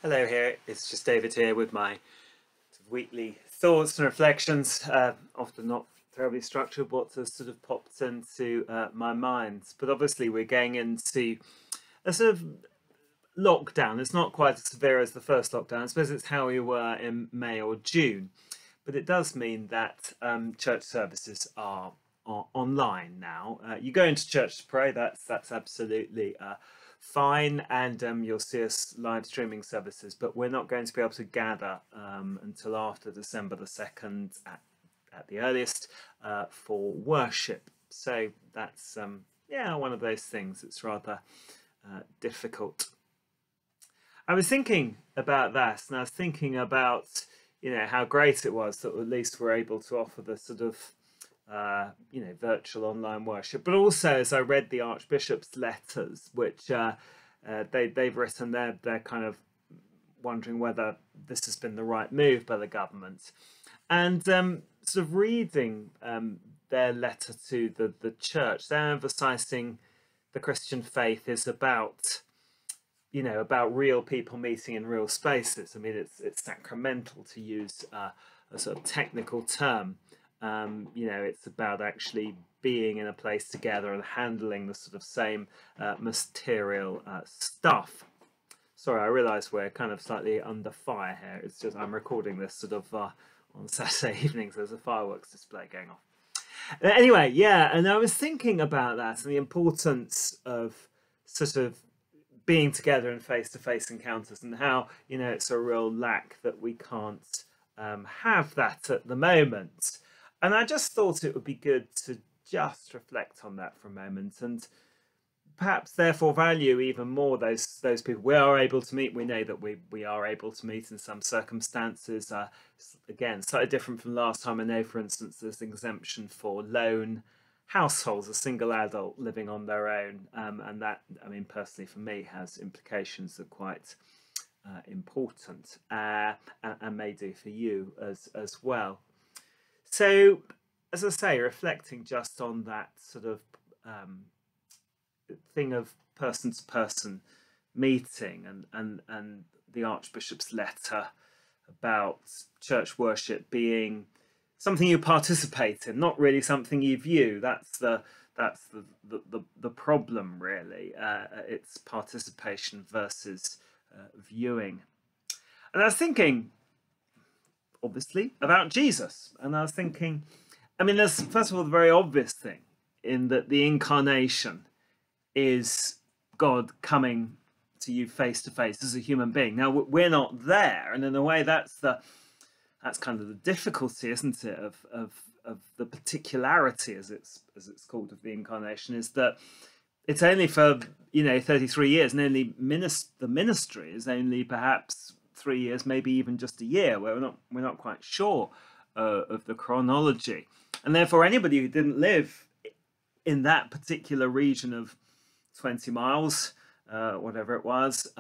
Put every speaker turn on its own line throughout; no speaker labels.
Hello here, it's just David here with my weekly thoughts and reflections, often not terribly structured, what has sort of popped into my mind. But obviously we're going into a sort of lockdown. It's not quite as severe as the first lockdown. I suppose it's how we were in May or June. But it does mean that church services are online now. You go into church to pray, that's absolutely fine, and you'll see us live streaming services, but we're not going to be able to gather until after December the 2nd at the earliest for worship. So that's yeah, one of those things that's rather difficult. I was thinking about that, and I was thinking about how great it was that at least we're able to offer the sort of virtual online worship. But also, as I read the Archbishop's letters, which they've written, they're kind of wondering whether this has been the right move by the government, and sort of reading their letter to the church, they're emphasising the Christian faith is about about real people meeting in real spaces. I mean, it's sacramental, to use a sort of technical term. It's about actually being in a place together and handling the sort of same material stuff. Sorry, I realise we're kind of slightly under fire here. It's just I'm recording this sort of on Saturday evenings. There's a fireworks display going off. Anyway, yeah, and I was thinking about that and the importance of sort of being together in face-to-face encounters, and how it's a real lack that we can't have that at the moment. And I just thought it would be good to just reflect on that for a moment, and perhaps therefore value even more those people we are able to meet. We know that we are able to meet in some circumstances. Again, slightly different from last time. I know, for instance, there's an exemption for lone households, a single adult living on their own, and that, I mean, personally for me, has implications that are quite important, and may do for you as well. So, as I say, reflecting just on that sort of thing of person to person meeting, and the Archbishop's letter about church worship being something you participate in, not really something you view. That's the problem, really. It's participation versus viewing. And I was thinking, obviously, about Jesus, and I was thinking, I mean, there's first of all the very obvious thing in that the incarnation is God coming to you face to face as a human being. Now we're not there, and in a way, that's kind of the difficulty, isn't it, of the particularity, as it's called, of the incarnation, is that it's only for 33 years, and only the ministry is only perhaps 3 years, maybe even just a year, where we're not quite sure of the chronology, and therefore anybody who didn't live in that particular region of 20 miles, whatever it was,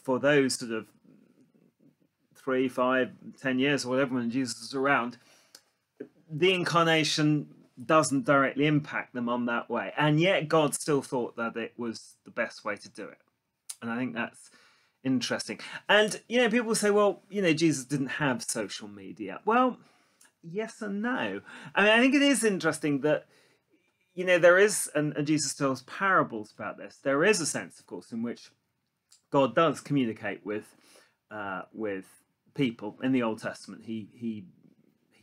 for those sort of 3, 5, 10 years or whatever when Jesus was around, the incarnation doesn't directly impact them on that way, and yet God still thought that it was the best way to do it. And I think that's interesting. And people say, well, Jesus didn't have social media. Well, yes and no. I mean, I think it is interesting that there is, and Jesus tells parables about this, there is a sense, of course, in which God does communicate with people in the Old Testament. He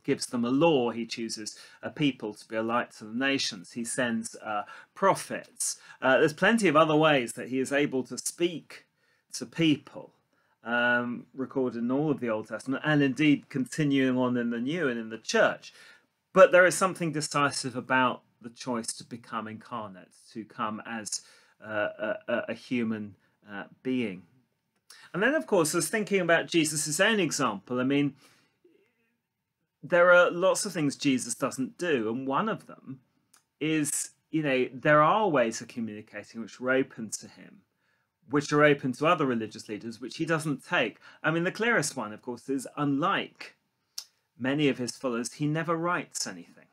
gives them a law. He chooses a people to be a light to the nations. He sends prophets. There's plenty of other ways that he is able to speak to people, recorded in all of the Old Testament, and indeed continuing on in the New and in the Church. But there is something decisive about the choice to become incarnate, to come as a human being. And then, of course, I was thinking about Jesus' own example. I mean, there are lots of things Jesus doesn't do, and one of them is, there are ways of communicating which are open to him, which are open to other religious leaders, which he doesn't take. I mean, the clearest one, of course, is, unlike many of his followers, he never writes anything.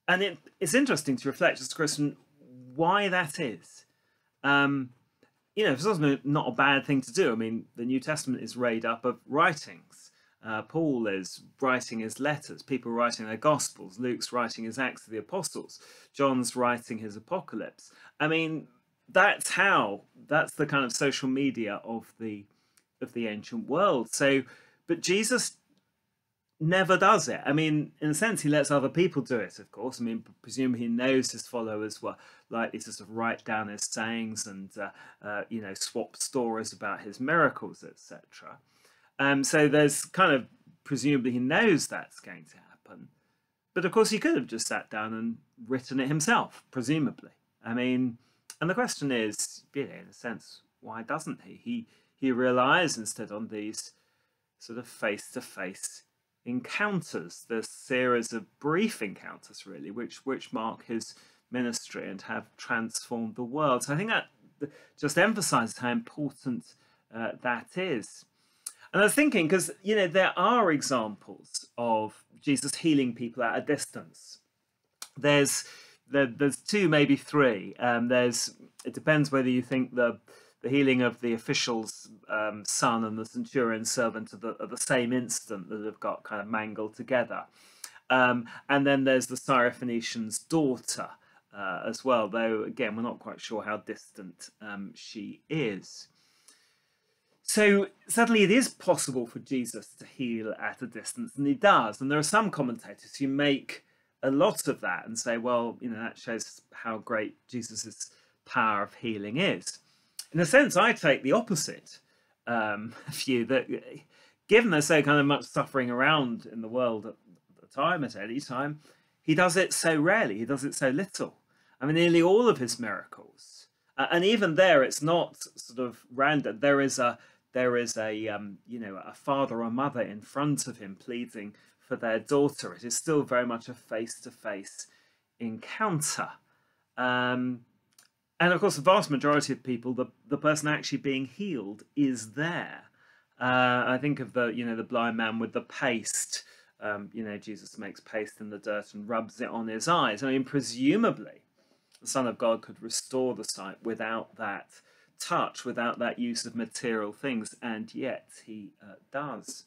And it's interesting to reflect as a Christian why that is. it's also not a bad thing to do. I mean, the New Testament is made up of writings. Paul is writing his letters, people writing their Gospels, Luke's writing his Acts of the Apostles, John's writing his Apocalypse. I mean, that's the kind of social media of the ancient world. So, but Jesus never does it. I mean, in a sense, he lets other people do it, of course. I mean, presumably he knows his followers were likely to sort of write down his sayings and, swap stories about his miracles, etc. So there's kind of, presumably he knows that's going to happen. But of course, he could have just sat down and written it himself, presumably. I mean, and the question is, in a sense, why doesn't he? He relies instead on these sort of face-to-face encounters, the series of brief encounters, really, which mark his ministry and have transformed the world. So I think that just emphasizes how important that is. And I was thinking, because there are examples of Jesus healing people at a distance. There's two, maybe three. It depends whether you think the healing of the official's son and the centurion's servant are the same instant, that have got kind of mangled together. And then there's the Syrophoenician's daughter as well, though again we're not quite sure how distant she is. So certainly it is possible for Jesus to heal at a distance, and he does. And there are some commentators who make a lot of that and say, well, that shows how great Jesus's power of healing is. In a sense, I take the opposite view, that given there's so kind of much suffering around in the world at the time, at any time, he does it so rarely, he does it so little. I mean, nearly all of his miracles, and even there, it's not sort of random. There is a father or mother in front of him pleading for their daughter. It is still very much a face-to-face encounter. And of course, the vast majority of people, the person actually being healed is there. I think of the blind man with the paste. Jesus makes paste in the dirt and rubs it on his eyes. I mean, presumably, the Son of God could restore the sight without that touch, without that use of material things, and yet he does.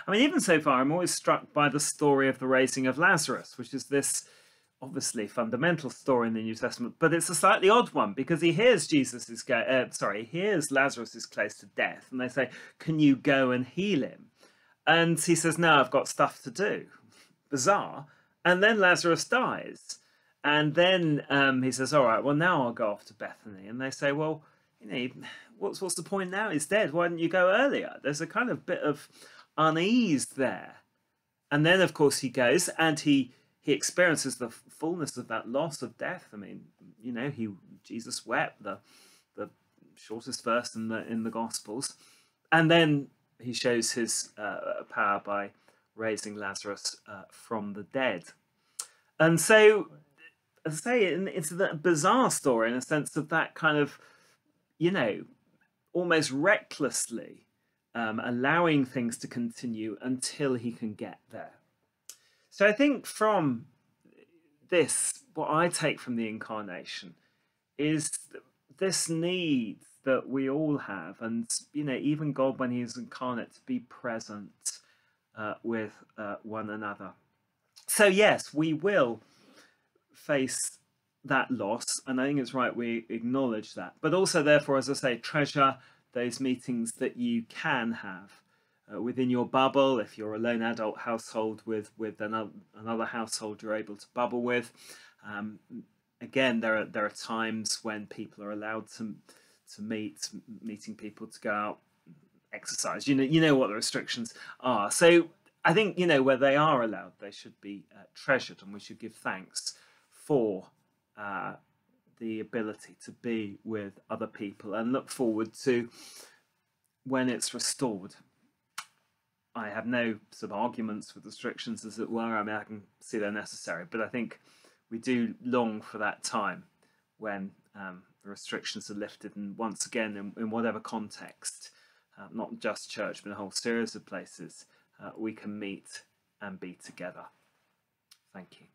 I mean, even so far, I'm always struck by the story of the raising of Lazarus, which is this obviously fundamental story in the New Testament, but it's a slightly odd one, because he hears Lazarus is close to death, and they say, can you go and heal him? And he says, no, I've got stuff to do. Bizarre. And then Lazarus dies. And then he says, all right, well, now I'll go off to Bethany. And they say, well, what's the point now? He's dead. Why didn't you go earlier? There's a kind of bit of unease there. And then, of course, he goes and he experiences the fullness of that loss of death. I mean, Jesus wept, the shortest verse in the Gospels, and then he shows his power by raising Lazarus from the dead. And so, as I say, it's a bizarre story in a sense of that kind of, almost recklessly allowing things to continue until he can get there. So I think from this, what I take from the incarnation is this need that we all have, and even God, when he is incarnate, to be present with one another. So yes, we will face that loss, and I think it's right we acknowledge that, but also, therefore, as I say, treasure those meetings that you can have within your bubble. If you're a lone adult household with another household you're able to bubble with, again, there are times when people are allowed to meeting people to go out, exercise. You know what the restrictions are. So I think where they are allowed, they should be treasured, and we should give thanks for the ability to be with other people and look forward to when it's restored. I have no sort of arguments with restrictions, as it were. I mean, I can see they're necessary, but I think we do long for that time when the restrictions are lifted, and once again, in whatever context, not just church, but a whole series of places, we can meet and be together. Thank you.